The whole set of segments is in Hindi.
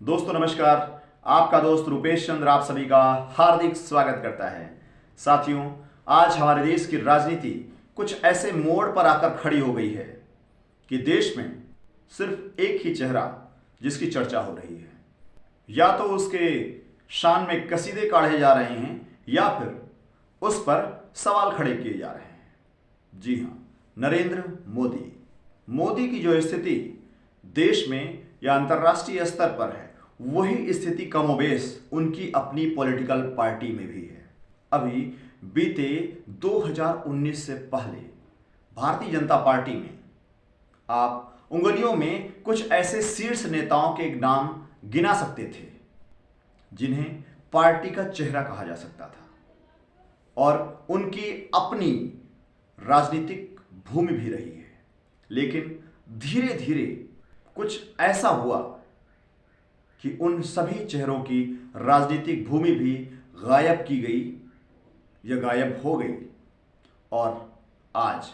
दोस्तों नमस्कार। आपका दोस्त रूपेश चंद्र आप सभी का हार्दिक स्वागत करता है। साथियों, आज हमारे देश की राजनीति कुछ ऐसे मोड़ पर आकर खड़ी हो गई है कि देश में सिर्फ एक ही चेहरा जिसकी चर्चा हो रही है। या तो उसके शान में कसीदे काढ़े जा रहे हैं या फिर उस पर सवाल खड़े किए जा रहे हैं। जी हाँ, नरेंद्र मोदी। मोदी की जो स्थिति देश में या अंतर्राष्ट्रीय स्तर पर है, वही स्थिति कमोबेश उनकी अपनी पॉलिटिकल पार्टी में भी है। अभी बीते 2019 से पहले भारतीय जनता पार्टी में आप उंगलियों में कुछ ऐसे शीर्ष नेताओं के नाम गिना सकते थे जिन्हें पार्टी का चेहरा कहा जा सकता था और उनकी अपनी राजनीतिक भूमि भी रही है। लेकिन धीरे धीरे कुछ ऐसा हुआ कि उन सभी चेहरों की राजनीतिक भूमि भी गायब की गई या गायब हो गई और आज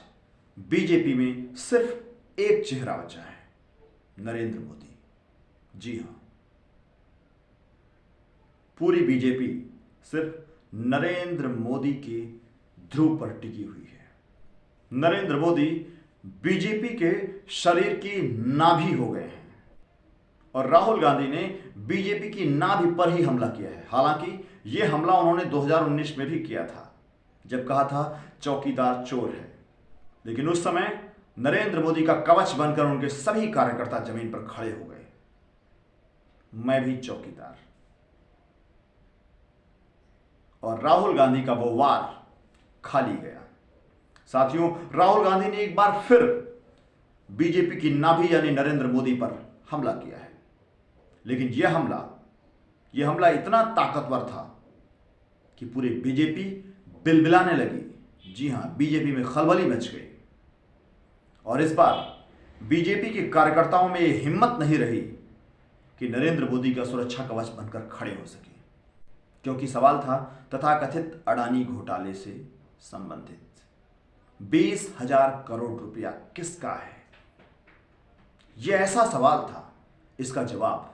बीजेपी में सिर्फ एक चेहरा बचा है, नरेंद्र मोदी। जी हां, पूरी बीजेपी सिर्फ नरेंद्र मोदी के ध्रुव पर टिकी हुई है। नरेंद्र मोदी बीजेपी के शरीर की नाभि हो गए हैं और राहुल गांधी ने बीजेपी की नाभि पर ही हमला किया है। हालांकि यह हमला उन्होंने 2019 में भी किया था, जब कहा था चौकीदार चोर है। लेकिन उस समय नरेंद्र मोदी का कवच बनकर उनके सभी कार्यकर्ता जमीन पर खड़े हो गए। मैं भी चौकीदार। और राहुल गांधी का वो वार खाली गया। साथियों, राहुल गांधी ने एक बार फिर बीजेपी की नाभि यानी नरेंद्र मोदी पर हमला किया है। लेकिन यह हमला इतना ताकतवर था कि पूरी बीजेपी बिलबिलाने लगी। जी हां, बीजेपी में खलबली मच गई और इस बार बीजेपी के कार्यकर्ताओं में यह हिम्मत नहीं रही कि नरेंद्र मोदी का सुरक्षा कवच बनकर खड़े हो सके, क्योंकि सवाल था तथाकथित अडानी घोटाले से संबंधित 20,000 करोड़ रुपया किसका है। यह ऐसा सवाल था, इसका जवाब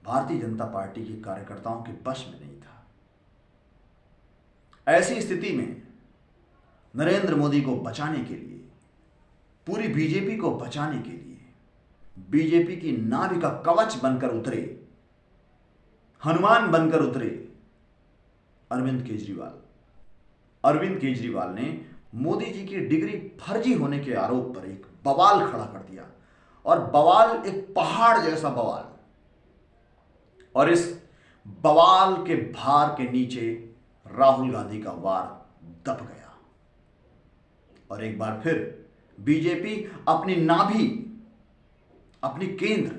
भारतीय जनता पार्टी के कार्यकर्ताओं के बस में नहीं था। ऐसी स्थिति में नरेंद्र मोदी को बचाने के लिए, पूरी बीजेपी को बचाने के लिए बीजेपी की नाभि का कवच बनकर उतरे, हनुमान बनकर उतरे अरविंद केजरीवाल। अरविंद केजरीवाल ने मोदी जी की डिग्री फर्जी होने के आरोप पर एक बवाल खड़ा कर दिया और बवाल एक पहाड़ जैसा बवाल। और इस बवाल के भार के नीचे राहुल गांधी का वार दब गया और एक बार फिर बीजेपी अपनी नाभि, अपनी केंद्र,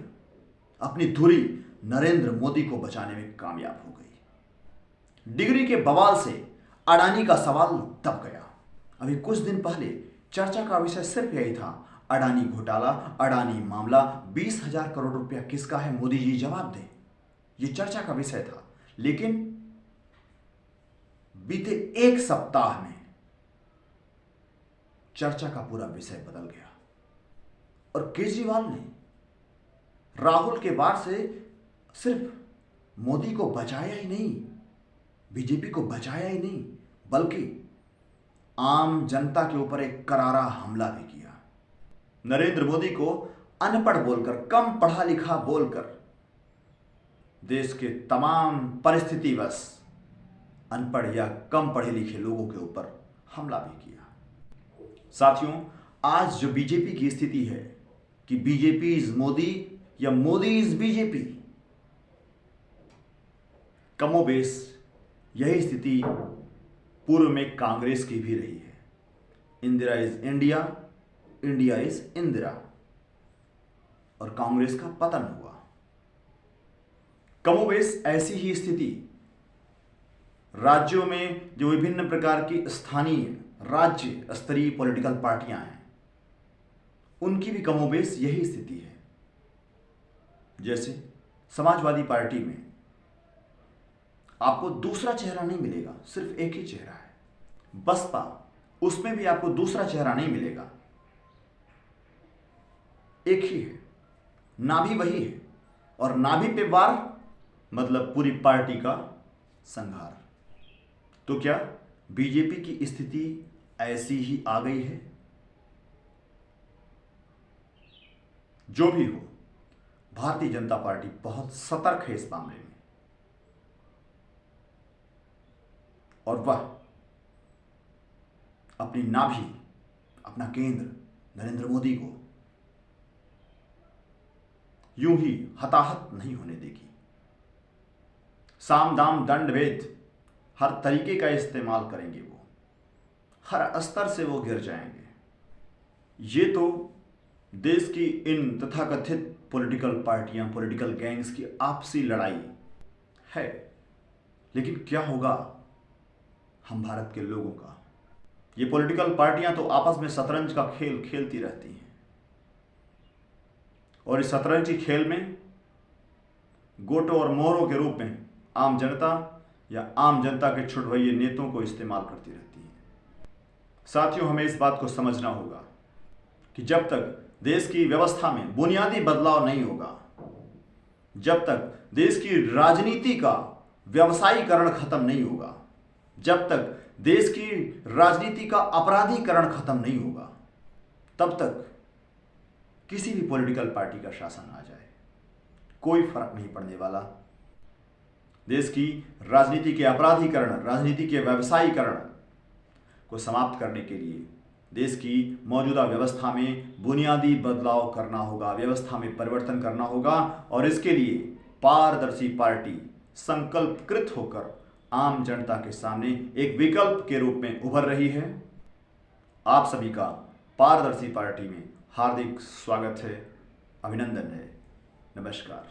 अपनी धुरी नरेंद्र मोदी को बचाने में कामयाब हो गई। डिग्री के बवाल से अडानी का सवाल दब गया। अभी कुछ दिन पहले चर्चा का विषय सिर्फ यही था, अडानी घोटाला, अडानी मामला, 20,000 करोड़ रुपया किसका है, मोदी जी जवाब दें। यह चर्चा का विषय था। लेकिन बीते एक सप्ताह में चर्चा का पूरा विषय बदल गया और केजरीवाल ने राहुल के वार से सिर्फ मोदी को बचाया ही नहीं, बीजेपी को बचाया ही नहीं, बल्कि आम जनता के ऊपर एक करारा हमला भी किया। नरेंद्र मोदी को अनपढ़ बोलकर, कम पढ़ा लिखा बोलकर देश के तमाम परिस्थितिवश अनपढ़ या कम पढ़े लिखे लोगों के ऊपर हमला भी किया। साथियों, आज जो बीजेपी की स्थिति है कि बीजेपी इज मोदी या मोदी इज बीजेपी, कमोबेश यही स्थिति पूर्व में कांग्रेस की भी रही है। Indira is India, India is Indira, और कांग्रेस का पतन हुआ। कमोबेश ऐसी ही स्थिति राज्यों में जो विभिन्न प्रकार की स्थानीय राज्य स्तरीय पॉलिटिकल पार्टियां हैं, उनकी भी कमोबेश यही स्थिति है। जैसे समाजवादी पार्टी में आपको दूसरा चेहरा नहीं मिलेगा, सिर्फ एक ही चेहरा है। बसपा, उसमें भी आपको दूसरा चेहरा नहीं मिलेगा, एक ही है, नाभि वही है, और नाभि पे वार मतलब पूरी पार्टी का संहार। तो क्या बीजेपी की स्थिति ऐसी ही आ गई है? जो भी हो, भारतीय जनता पार्टी बहुत सतर्क है इस मामले में, और वह अपनी नाभि, अपना केंद्र नरेंद्र मोदी को यूं ही हताहत नहीं होने देगी। साम दाम दंड भेद हर तरीके का इस्तेमाल करेंगे वो, हर स्तर से वो गिर जाएंगे। ये तो देश की इन तथाकथित पॉलिटिकल पार्टियां, पॉलिटिकल गैंग्स की आपसी लड़ाई है, लेकिन क्या होगा हम भारत के लोगों का? ये पॉलिटिकल पार्टियां तो आपस में शतरंज का खेल खेलती रहती हैं, और इस शतरंजी खेल में गोटों और मोहरों के रूप में आम जनता या आम जनता के छुटभइये नेताओं को इस्तेमाल करती रहती है। साथियों, हमें इस बात को समझना होगा कि जब तक देश की व्यवस्था में बुनियादी बदलाव नहीं होगा, जब तक देश की राजनीति का व्यवसायीकरण खत्म नहीं होगा, जब तक देश की राजनीति का अपराधीकरण खत्म नहीं होगा, तब तक किसी भी पॉलिटिकल पार्टी का शासन आ जाए, कोई फर्क नहीं पड़ने वाला। देश की राजनीति के अपराधीकरण, राजनीति के व्यवसायीकरण को समाप्त करने के लिए देश की मौजूदा व्यवस्था में बुनियादी बदलाव करना होगा, व्यवस्था में परिवर्तन करना होगा, और इसके लिए पारदर्शी पार्टी संकल्पकृत होकर आम जनता के सामने एक विकल्प के रूप में उभर रही है। आप सभी का पारदर्शी पार्टी में हार्दिक स्वागत है, अभिनंदन है, नमस्कार।